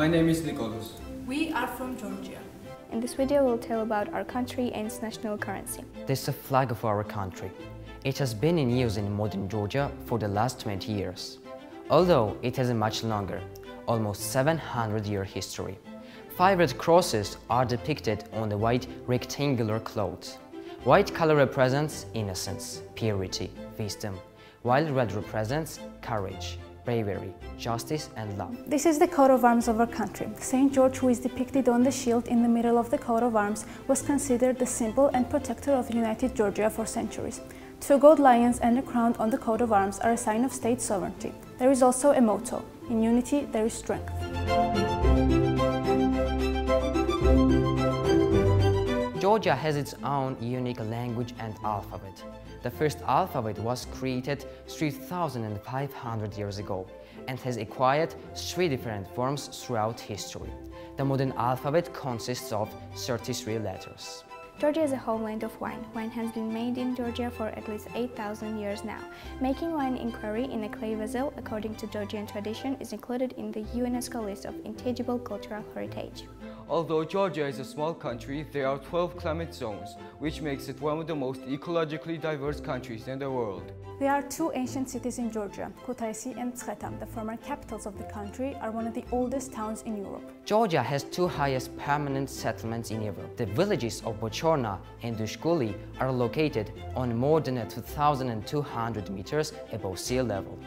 My name is Nicholas. We are from Georgia. In this video, we'll tell about our country and its national currency. This is the flag of our country. It has been in use in modern Georgia for the last 20 years. Although it has a much longer, almost 700-year history. 5 red crosses are depicted on the white rectangular cloth. White color represents innocence, purity, wisdom, while red represents courage, bravery, justice and love. This is the coat of arms of our country. St. George, who is depicted on the shield in the middle of the coat of arms, was considered the symbol and protector of united Georgia for centuries. 2 gold lions and a crown on the coat of arms are a sign of state sovereignty. There is also a motto: in unity there is strength. Georgia has its own unique language and alphabet. The first alphabet was created 3,500 years ago and has acquired 3 different forms throughout history. The modern alphabet consists of 33 letters. Georgia is a homeland of wine. Wine has been made in Georgia for at least 8,000 years now. Making wine in quarry in a clay vessel, according to Georgian tradition, is included in the UNESCO list of intangible cultural heritage. Although Georgia is a small country, there are 12 climate zones, which makes it one of the most ecologically diverse countries in the world. There are 2 ancient cities in Georgia. Kutaisi and Tskhetam, the former capitals of the country, are one of the oldest towns in Europe. Georgia has 2 highest permanent settlements in Europe. The villages of Bochorna and Dushkuli are located on more than 2,200 meters above sea level.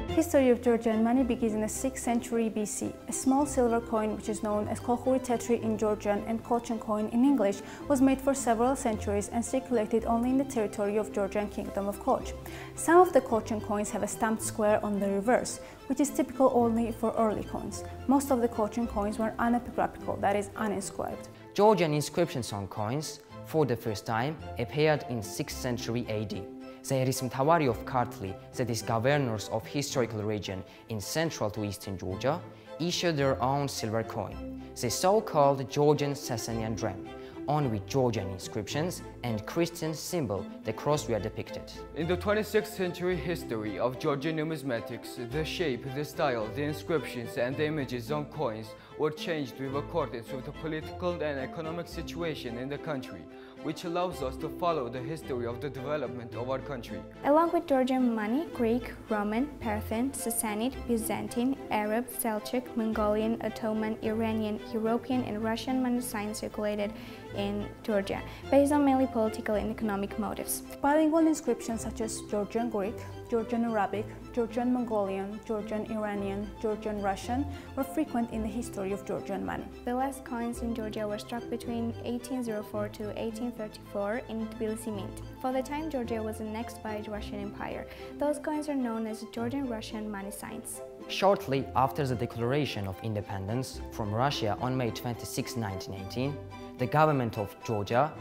The history of Georgian money begins in the 6th century BC. A small silver coin, which is known as Kolkhuri Tetri in Georgian and Kolchin coin in English, was made for several centuries and circulated only in the territory of Georgian kingdom of Koch. Some of the Kolchin coins have a stamped square on the reverse, which is typical only for early coins. Most of the Kolchin coins were unepigraphical, that is, uninscribed. Georgian inscriptions on coins, for the first time, appeared in 6th century AD. The Erismtawari of Kartli, that is governors of historical region in central to eastern Georgia, issued their own silver coin, the so-called Georgian Sasanian dram, on which Georgian inscriptions and Christian symbol, the cross, were depicted. In the 26th century history of Georgian numismatics, the shape, the style, the inscriptions and the images on coins were changed with accordance with the political and economic situation in the country, which allows us to follow the history of the development of our country. Along with Georgian money, Greek, Roman, Parthian, Sassanid, Byzantine, Arab, Seljuk, Mongolian, Ottoman, Iranian, European and Russian money signs circulated in Georgia, based on mainly political and economic motives. Bilingual inscriptions such as Georgian Greek, Georgian Arabic, Georgian Mongolian, Georgian Iranian, Georgian Russian were frequent in the history of Georgian money. The last coins in Georgia were struck between 1804 to 1834 in Tbilisi Mint. For the time Georgia was annexed by the Russian Empire, those coins are known as Georgian-Russian money signs. Shortly after the declaration of independence from Russia on May 26, 1918, the government of Georgia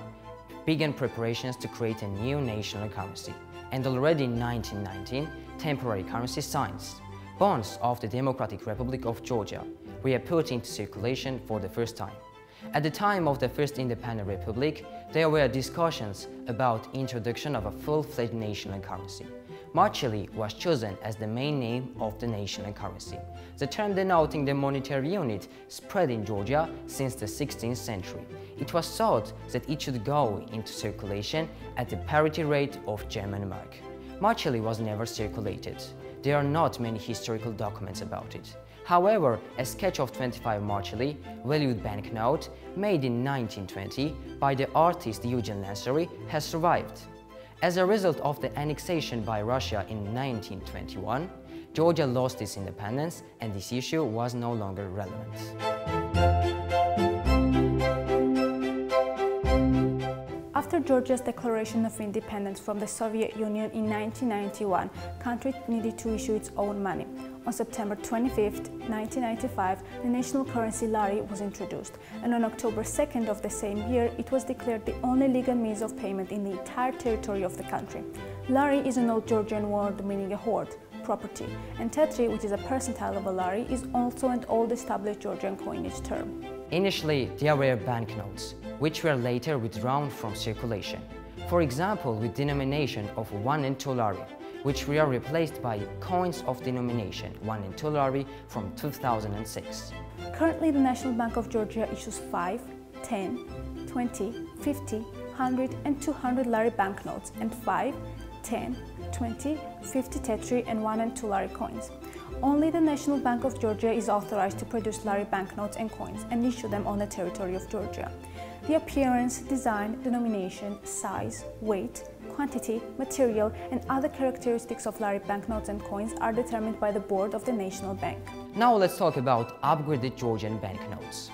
began preparations to create a new national currency, and already in 1919, temporary currency signs, bonds of the Democratic Republic of Georgia, were put into circulation for the first time. At the time of the first independent republic, there were discussions about introduction of a full-fledged national currency. Marcheli was chosen as the main name of the national currency. The term denoting the monetary unit spread in Georgia since the 16th century. It was thought that it should go into circulation at the parity rate of German mark. Marcheli was never circulated. There are not many historical documents about it. However, a sketch of 25 Marcheli, valued banknote, made in 1920 by the artist Eugen Lancery, has survived. As a result of the annexation by Russia in 1921, Georgia lost its independence and this issue was no longer relevant. After Georgia's declaration of independence from the Soviet Union in 1991, the country needed to issue its own money. On September 25, 1995, the national currency lari was introduced, and on October 2nd of the same year, it was declared the only legal means of payment in the entire territory of the country. Lari is an old Georgian word meaning a hoard, property, and tetri, which is a percentile of a lari, is also an old established Georgian coinage term. Initially, there were banknotes, which were later withdrawn from circulation. For example, with denomination of 1 and 2 lari. which were replaced by coins of denomination 1 and 2 lari from 2006. Currently, the National Bank of Georgia issues 5, 10, 20, 50, 100 and 200 lari banknotes and 5, 10, 20, 50 tetri and 1 and 2 lari coins. Only the National Bank of Georgia is authorized to produce lari banknotes and coins and issue them on the territory of Georgia. The appearance, design, denomination, size, weight, quantity, material and other characteristics of lari banknotes and coins are determined by the board of the National Bank. Now let's talk about upgraded Georgian banknotes.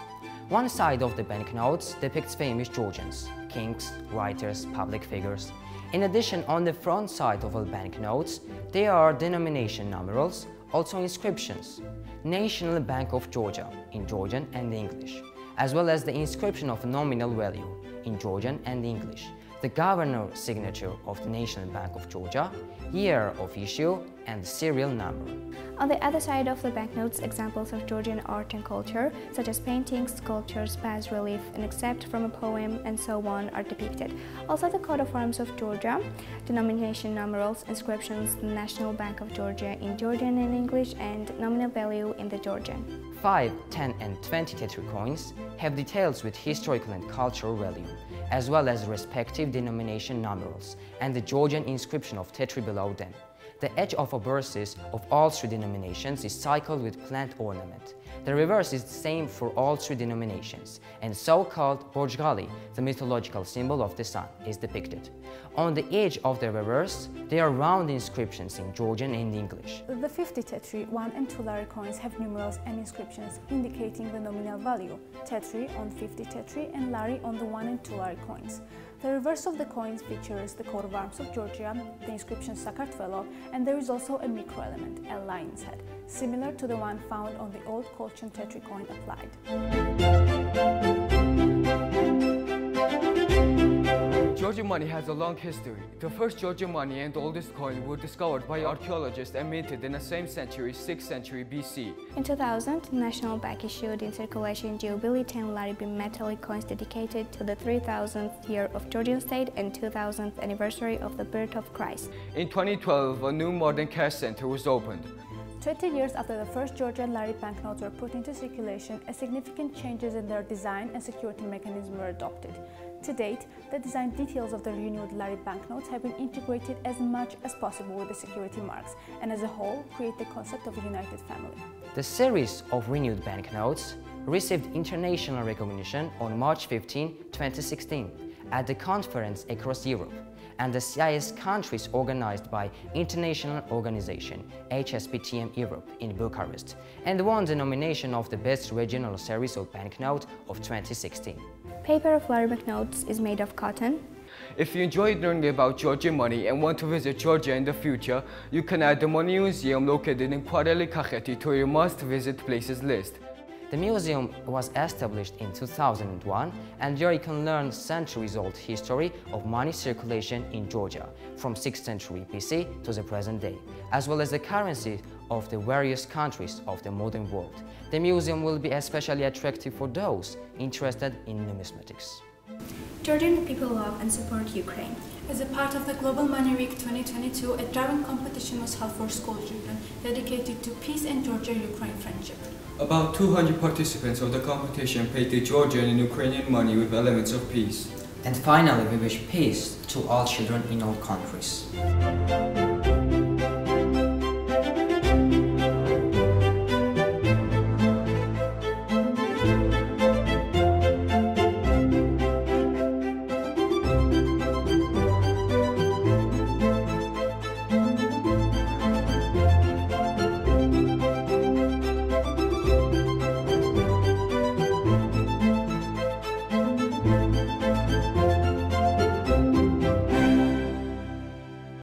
One side of the banknotes depicts famous Georgians, kings, writers, public figures. In addition, on the front side of all banknotes, there are denomination numerals, also inscriptions, National Bank of Georgia in Georgian and English, as well as the inscription of nominal value in Georgian and English, the governor's signature of the National Bank of Georgia, year of issue, and serial number. On the other side of the banknotes, examples of Georgian art and culture, such as paintings, sculptures, bas-relief, an excerpt from a poem, and so on, are depicted. Also, the coat of arms of Georgia, denomination numerals, inscriptions, the National Bank of Georgia in Georgian and English, and nominal value in the Georgian. 5, 10, and 20 tetri coins have details with historical and cultural value, as well as respective denomination numerals and the Georgian inscription of tetri below them. The edge of a verses of all three denominations is cycled with plant ornament. The reverse is the same for all three denominations, and so-called Borjgali, the mythological symbol of the sun, is depicted. On the edge of the reverse, there are round inscriptions in Georgian and English. The 50 tetri, 1 and 2 lari coins have numerals and inscriptions indicating the nominal value, tetri on 50 tetri and lari on the 1 and 2 lari coins. The reverse of the coins features the coat of arms of Georgia, the inscription Sakartvelo, and there is also a microelement, a lion's head, similar to the one found on the old Kolchin tetri coin applied. Georgian money has a long history. The first Georgian money and oldest coin were discovered by archaeologists and minted in the same century, 6th century BC. In 2000, the National Bank issued in circulation Jubilee 10 lari bimetallic coins dedicated to the 3000th year of Georgian state and 2000th anniversary of the birth of Christ. In 2012, a new modern cash center was opened. 20 years after the first Georgian lari banknotes were put into circulation, significant changes in their design and security mechanism were adopted. To date, the design details of the renewed lari banknotes have been integrated as much as possible with the security marks, and as a whole, create the concept of a united family. The series of renewed banknotes received international recognition on March 15, 2016 at the conference across Europe, and the CIS countries organized by International Organization HSBTM Europe in Bucharest, and won the nomination of the Best Regional Series of Banknote of 2016. Paper of lari banknotes is made of cotton. If you enjoyed learning about Georgian money and want to visit Georgia in the future, you can add the Money Museum located in Kvareli Kakheti to your must-visit places list. The museum was established in 2001, and there you can learn centuries-old history of money circulation in Georgia from 6th century BC to the present day, as well as the currency of the various countries of the modern world. The museum will be especially attractive for those interested in numismatics. Georgian people love and support Ukraine. As a part of the Global Money Week 2022, a drawing competition was held for school children dedicated to peace and Georgia-Ukraine friendship. About 200 participants of the competition painted Georgian and Ukrainian money with elements of peace. And finally, we wish peace to all children in all countries.